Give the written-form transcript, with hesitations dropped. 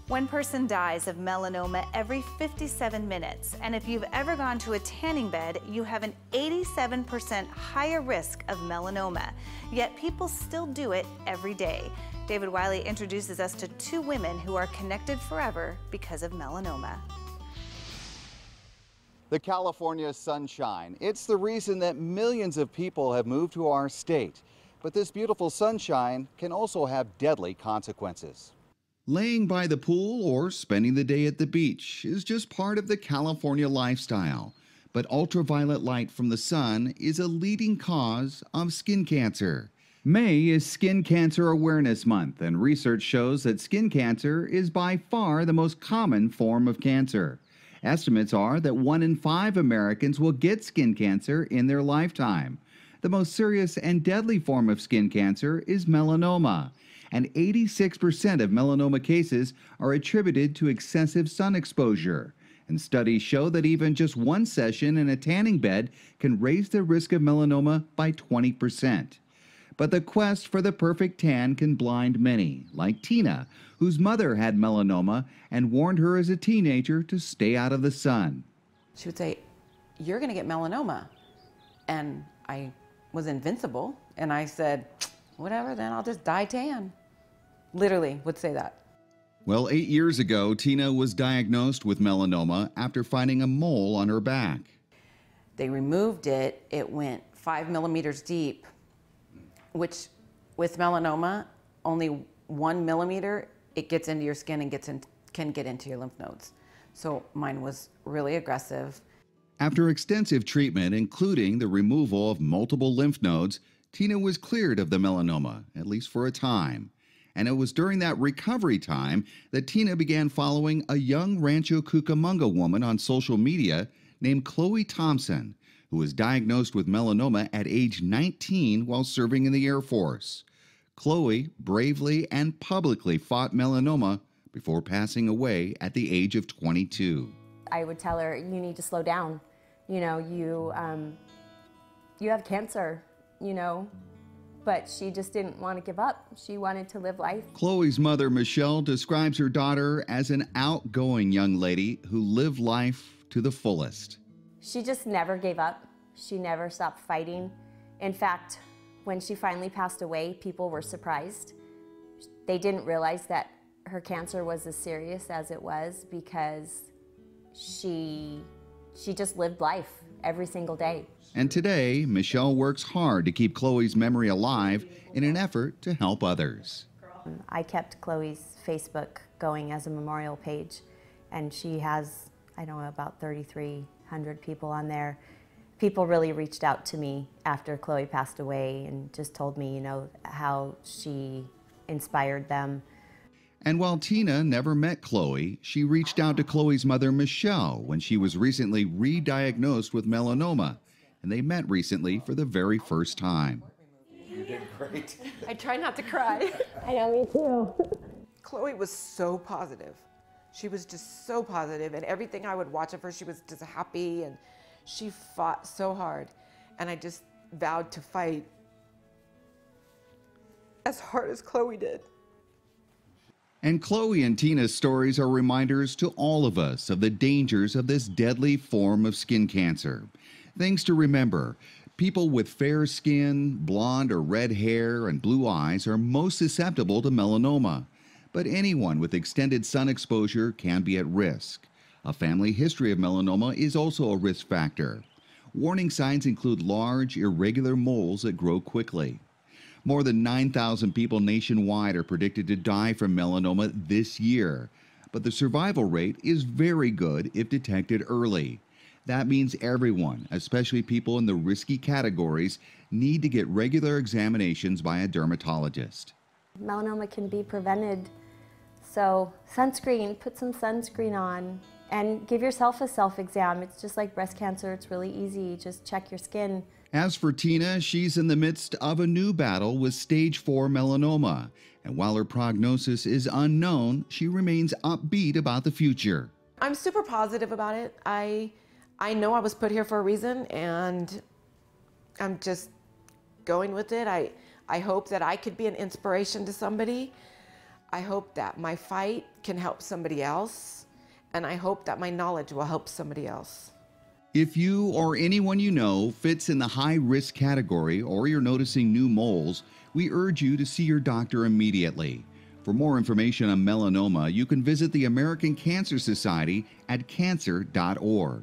One person dies of melanoma every 57 minutes, and if you've ever gone to a tanning bed, you have an 87% higher risk of melanoma. Yet people still do it every day. David Wiley introduces us to two women who are connected forever because of melanoma. The California sunshine. It's the reason that millions of people have moved to our state. But this beautiful sunshine can also have deadly consequences. Laying by the pool or spending the day at the beach is just part of the California lifestyle. But ultraviolet light from the sun is a leading cause of skin cancer. May is Skin Cancer Awareness Month, and research shows that skin cancer is by far the most common form of cancer. Estimates are that 1 in 5 Americans will get skin cancer in their lifetime. The most serious and deadly form of skin cancer is melanoma, and 86% of melanoma cases are attributed to excessive sun exposure. And studies show that even just one session in a tanning bed can raise the risk of melanoma by 20%. But the quest for the perfect tan can blind many, like Tina, whose mother had melanoma and warned her as a teenager to stay out of the sun. She would say, "You're going to get melanoma." And I was invincible, and I said, "Whatever, then I'll just dye tan." Literally would say that. Well, 8 years ago, Tina was diagnosed with melanoma after finding a mole on her back. They removed it. It went 5 millimeters deep, which with melanoma, only 1 millimeter, it gets into your skin and can get into your lymph nodes. So mine was really aggressive. After extensive treatment, including the removal of multiple lymph nodes, Tina was cleared of the melanoma, at least for a time. And it was during that recovery time that Tina began following a young Rancho Cucamonga woman on social media named Chloe Thompson, who was diagnosed with melanoma at age 19 while serving in the Air Force. Chloe bravely and publicly fought melanoma before passing away at the age of 22. I would tell her, "You need to slow down. You know, you have cancer, you know." But she just didn't want to give up. She wanted to live life. Chloe's mother, Michelle, describes her daughter as an outgoing young lady who lived life to the fullest. She just never gave up. She never stopped fighting. In fact, when she finally passed away, people were surprised. They didn't realize that her cancer was as serious as it was because she just lived life every single day. And today, Michelle works hard to keep Chloe's memory alive in an effort to help others. I kept Chloe's Facebook going as a memorial page, and she has, I don't know, about 3,300 people on there. People really reached out to me after Chloe passed away and just told me, you know, how she inspired them. And while Tina never met Chloe, she reached out to Chloe's mother, Michelle, when she was recently re-diagnosed with melanoma. And they met recently for the very first time. You did great. I try not to cry. I know, me too. Chloe was so positive. She was just so positive, and everything I would watch of her, she was just happy, and she fought so hard. And I just vowed to fight as hard as Chloe did. And Chloe and Tina's stories are reminders to all of us of the dangers of this deadly form of skin cancer. Things to remember: people with fair skin, blonde or red hair, and blue eyes are most susceptible to melanoma. But anyone with extended sun exposure can be at risk. A family history of melanoma is also a risk factor. Warning signs include large, irregular moles that grow quickly. More than 9,000 people nationwide are predicted to die from melanoma this year. But the survival rate is very good if detected early. That means everyone, especially people in the risky categories, need to get regular examinations by a dermatologist. Melanoma can be prevented, so sunscreen, put some sunscreen on, and give yourself a self-exam. It's just like breast cancer, it's really easy, just check your skin. As for Tina, she's in the midst of a new battle with stage 4 melanoma. And while her prognosis is unknown, she remains upbeat about the future. I'm super positive about it. I know I was put here for a reason, and I'm just going with it. I hope that I could be an inspiration to somebody. I hope that my fight can help somebody else, and I hope that my knowledge will help somebody else. If you or anyone you know fits in the high-risk category or you're noticing new moles, we urge you to see your doctor immediately. For more information on melanoma, you can visit the American Cancer Society at cancer.org.